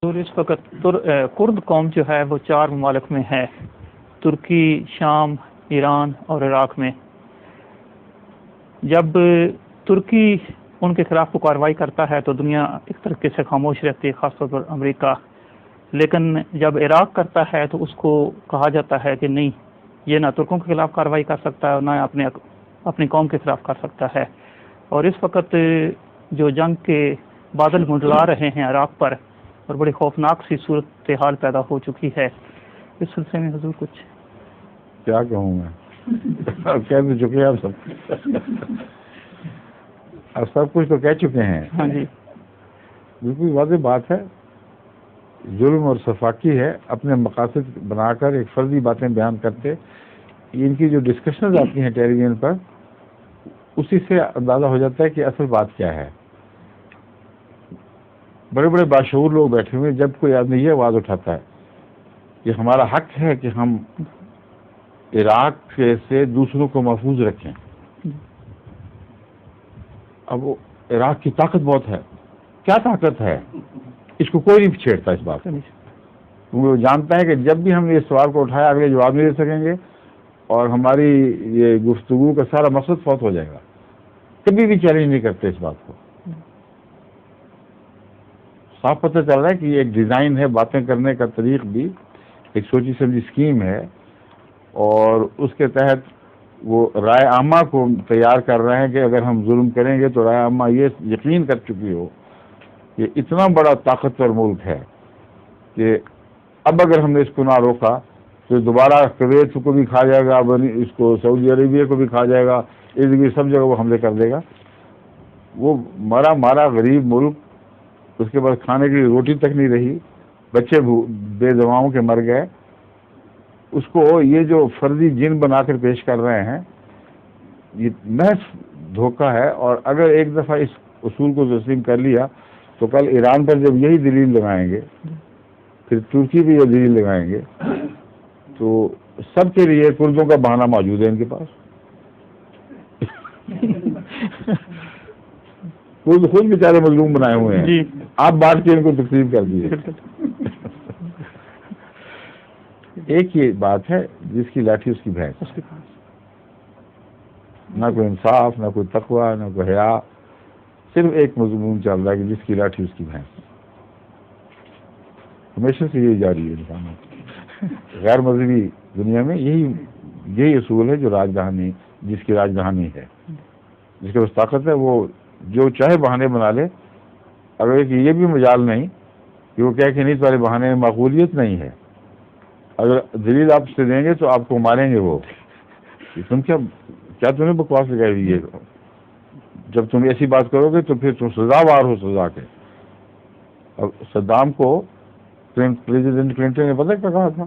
اور اس وقت کرد قوم جو ہے وہ 4 ممالک میں ہے، ترکی، شام، ایران اور عراق میں۔ جب ترکی ان کے خلاف کو کارروائی کرتا ہے تو دنیا ایک طریقے سے خاموش رہتی ہے، خاص طور پر امریکہ، لیکن جب عراق کرتا ہے تو اس کو کہا جاتا ہے کہ نہیں، یہ نہ ترکوں کے خلاف کارروائی کر سکتا ہے اور نہ اپنی قوم کے خلاف کر سکتا ہے۔ اور اس وقت جو جنگ کے بادل منڈلا رہے ہیں عراق پر اور بڑی خوفناک سی صورتحال پیدا ہو چکی ہے، اس سلسلے میں حضور کچھ کیا کہوں میں؟ کہہ تو چکے ہیں آپ سب کچھ تو کہہ چکے ہیں۔ ہاں جی، بالکل واضح بات ہے، ظلم اور صفاقی ہے، اپنے مقاصد بنا کر ایک فرضی باتیں بیان کرتے، ان کی جو ڈسکشنز آتی ہیں ٹیلی ویژن پر، اسی سے اندازہ ہو جاتا ہے کہ اصل بات کیا ہے۔ بڑے بڑے باشعور لوگ بیٹھے ہوئے، جب کوئی آدمی یہ آواز اٹھاتا ہے کہ ہمارا حق ہے کہ ہم عراق سے دوسروں کو محفوظ رکھیں، اب وہ عراق کی طاقت بہت ہے، کیا طاقت ہے اس کو کوئی نہیں چھیڑتا اس بات کو، کیونکہ وہ جانتا ہے کہ جب بھی ہم نے اس سوال کو اٹھایا اگلے جواب نہیں دے سکیں گے اور ہماری یہ گفتگو کا سارا مقصد فوت ہو جائے گا۔ کبھی بھی چیلنج نہیں کرتے اس بات کو۔ صاف پتہ چل رہا ہے کہ یہ ایک ڈیزائن ہے، باتیں کرنے کا طریق بھی ایک سوچی سمجھی اسکیم ہے، اور اس کے تحت وہ رائے عامہ کو تیار کر رہے ہیں کہ اگر ہم ظلم کریں گے تو رائے عامہ یہ یقین کر چکی ہو کہ اتنا بڑا طاقتور ملک ہے کہ اب اگر ہم نے اس کو نہ روکا تو دوبارہ کویت کو بھی کھا جائے گا، اس کو سعودی عربیہ کو بھی کھا جائے گا، سب جگہ وہ حملے کر دے گا۔ وہ مارا غریب ملک، اس کے بعد کھانے کی روٹی تک نہیں رہی، بچے بے دواؤں کے مر گئے، اس کو یہ جو فرضی جن بنا کر پیش کر رہے ہیں یہ محض دھوکہ ہے۔ اور اگر ایک دفعہ اس اصول کو تسلیم کر لیا تو کل ایران پر جب یہی دلیل لگائیں گے، پھر ترکی بھی یہ دلیل لگائیں گے، تو سب کے لیے کردوں کا بہانہ موجود ہے ان کے پاس۔ خود بیچارے مظلوم بنائے ہوئے ہیں، آپ بات کے ان کو تقسیم کر دیجیے۔ ایک ہی بات ہے، جس کی لاٹھی اس کی بھینس، نہ کوئی انصاف، نہ کوئی تقوی، نہ کوئی حیا، صرف ایک مضمون چل رہا ہے کہ جس کی لاٹھی اس کی بھینس۔ ہمیشہ سے یہی جاری ہے انسانوں کی۔ غیر مذہبی دنیا میں یہی اصول ہے، جو راجدھانی، جس کی راجدھانی ہے، جس کے پاس طاقت ہے، وہ جو چاہے بہانے بنا لے۔ اگر ایک یہ بھی مجال نہیں کہ وہ کہہ کہ نہیں تمہارے بہانے میں معقولیت نہیں ہے، اگر دلیل آپ سے دیں گے تو آپ کو ماریں گے وہ، تم کیا تم نے بکواس لگائی ہوئی ہے، جب تم ایسی بات کرو گے تو پھر تم سزاوار ہو سزا کے۔ اب صدام کو پریزیڈنٹ کلنٹن نے پتہ کیا کہا تھا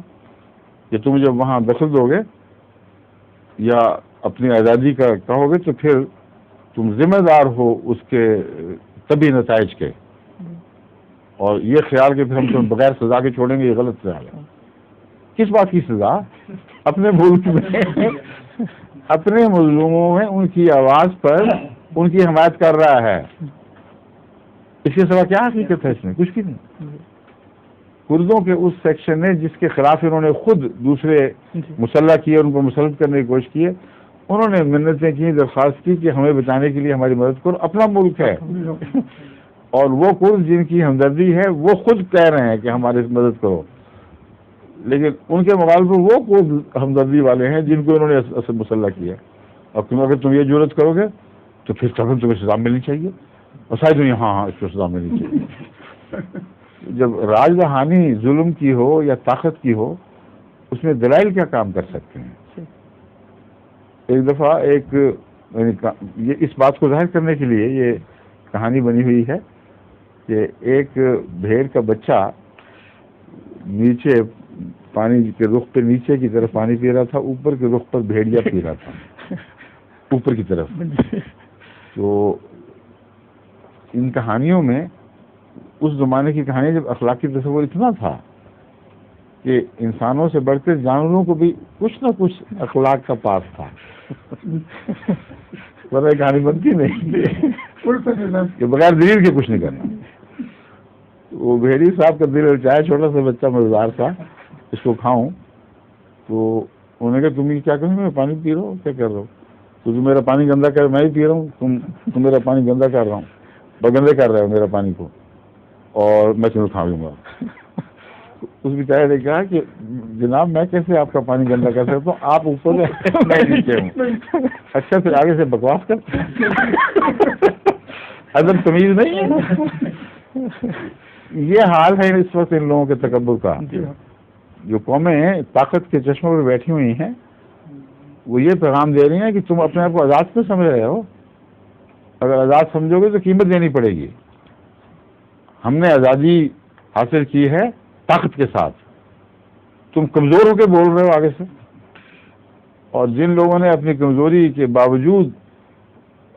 کہ تم جب وہاں دخل دو گے یا اپنی آزادی کا کہو گے تو پھر تم ذمہ دار ہو اس کے طبی نتائج کے، اور یہ خیال کہ پھر ہم تم بغیر سزا کے چھوڑیں گے، یہ غلط خیال ہے۔ کس بات کی سزا؟ اپنے ملک میں اپنے مظلوموں میں ان کی آواز پر ان کی حمایت کر رہا ہے، اس کے سوا کیا حقیقت ہے؟ اس میں کچھ بھی نہیں۔ کردوں کے اس سیکشن نے جس کے خلاف انہوں نے خود دوسرے مسلح کیے، ان کو مسلط کرنے کی کوشش کی ہے، انہوں نے منتیں کی، درخواست کی کہ ہمیں بچانے کے لیے ہماری مدد کرو، اپنا ملک ہے۔ اور وہ کرد جن کی ہمدردی ہے وہ خود کہہ رہے ہیں کہ ہماری مدد کرو، لیکن ان کے مقابلے وہ کرد ہمدردی والے ہیں جن کو انہوں نے مسلح کیا۔ اور اگر تم یہ جرات کرو گے تو پھر تمہیں سزا ملنی چاہیے، اور ساری دنیا ہاں اس کو سزا ملنی چاہیے۔ جب راج دہانی ظلم کی ہو یا طاقت کی ہو، اس میں دلائل کیا کام کر سکتے ہیں؟ ایک دفعہ یہ اس بات کو ظاہر کرنے کے لیے یہ کہانی بنی ہوئی ہے کہ ایک بھیڑ کا بچہ نیچے پانی کے رخ پہ نیچے کی طرف پانی پی رہا تھا، اوپر کے رخ پر بھیڑیا پی رہا تھا اوپر کی طرف۔ تو ان کہانیوں میں اس زمانے کی کہانی جب اخلاقی تصور اتنا تھا کہ انسانوں سے بڑھ کر جانوروں کو بھی کچھ نہ کچھ اخلاق کا پاس تھا، ورنہ کہانی بنتی نہیں کہ بغیر دلیل کے کچھ نہیں کرنا۔ وہ بھیڑی صاحب کا دل چاہے چھوٹا سا بچہ مزدار تھا اس کو کھاؤں، تو انہوں نے کہا تم یہ کیا کرو، میں پانی پی رہا ہوں، کیا کر رہا ہوں تو تم میرا پانی گندا کر، میں ہی پی رہا ہوں، تم میرا پانی گندا کر رہا ہوں، بگندے کر رہے ہو میرا پانی کو، اور میں تمہیں کھا لوں گا۔ اس بیچارے نے کہا کہ جناب میں کیسے آپ کا پانی گندا کر سکتا ہوں، آپ اوپر میں نیچے ہوں۔ اچھا پھر آگے سے بکواس کر، ادب تمیز نہیں ہے۔ یہ حال ہے اس وقت ان لوگوں کے تکبر کا۔ جو قومیں طاقت کے چشموں پہ بیٹھی ہوئی ہیں وہ یہ پیغام دے رہی ہیں کہ تم اپنے آپ کو آزاد کیوں سمجھ رہے ہو، اگر آزاد سمجھو گے تو قیمت دینی پڑے گی۔ ہم نے آزادی حاصل کی ہے طاقت کے ساتھ، تم کمزور ہو کے بول رہے ہو آگے سے۔ اور جن لوگوں نے اپنی کمزوری کے باوجود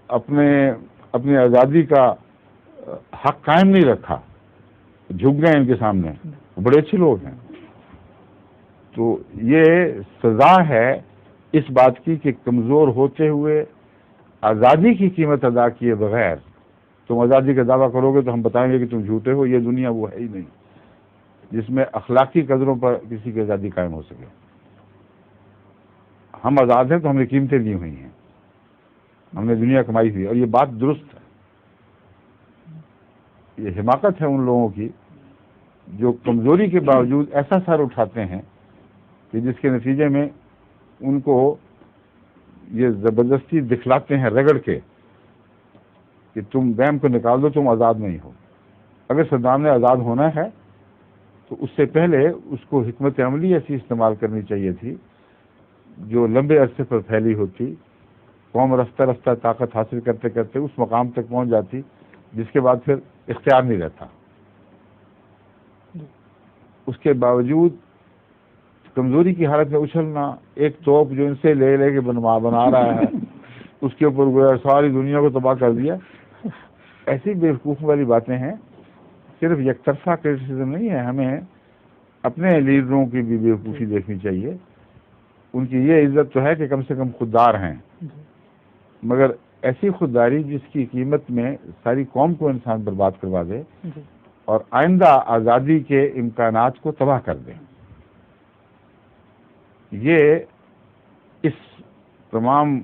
اپنی آزادی کا حق قائم نہیں رکھا، جھک گئے ان کے سامنے، بڑے اچھے لوگ ہیں۔ تو یہ سزا ہے اس بات کی کہ کمزور ہوتے ہوئے آزادی کی قیمت ادا کیے بغیر تم آزادی کا دعویٰ کرو گے تو ہم بتائیں گے کہ تم جھوٹے ہو۔ یہ دنیا وہ ہے ہی نہیں جس میں اخلاقی قدروں پر کسی کی آزادی قائم ہو سکے۔ ہم آزاد ہیں تو ہم نے قیمتیں دی ہوئی ہیں، ہم نے دنیا کمائی ہوئی، اور یہ بات درست ہے۔ یہ حماقت ہے ان لوگوں کی جو کمزوری کے باوجود ایسا سر اٹھاتے ہیں کہ جس کے نتیجے میں ان کو یہ زبردستی دکھلاتے ہیں رگڑ کے کہ تم بیم کو نکال دو، تم آزاد نہیں ہو۔ اگر صدام نے آزاد ہونا ہے تو اس سے پہلے اس کو حکمت عملی ایسی استعمال کرنی چاہیے تھی جو لمبے عرصے پر پھیلی ہوتی، قوم رفتہ رفتہ طاقت حاصل کرتے کرتے اس مقام تک پہنچ جاتی جس کے بعد پھر اختیار نہیں رہتا۔ اس کے باوجود کمزوری کی حالت میں اچھلنا، ایک توپ جو ان سے لے لے کے بنا رہا ہے اس کے اوپر گویا ساری دنیا کو تباہ کر دیا، ایسی بیوقوفی والی باتیں ہیں۔ صرف یک طرفہ کرٹیسزم نہیں ہے، ہمیں اپنے لیڈروں کی بھی بیوقوفی دیکھنی چاہیے۔ ان کی یہ عزت تو ہے کہ کم سے کم خوددار ہیں، مگر ایسی خودداری جس کی قیمت میں ساری قوم کو انسان برباد کروا دے اور آئندہ آزادی کے امکانات کو تباہ کر دے، یہ اس تمام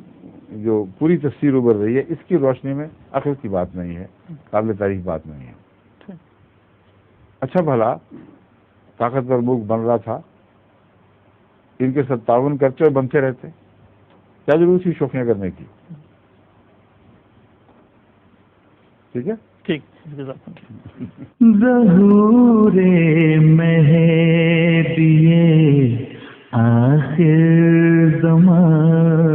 جو پوری تفسیر ابھر رہی ہے اس کی روشنی میں عقل کی بات نہیں ہے، قابل تعریف بات نہیں ہے۔ اچھا بھلا طاقتور ملک بن رہا تھا، ان کے ساتھ تعاون کرتے اور بنتے رہتے، کیا ضرورت تھی شوخیاں کرنے کی؟ ٹھیک ہے، ٹھیک۔ ظہور مہدی آخر زمان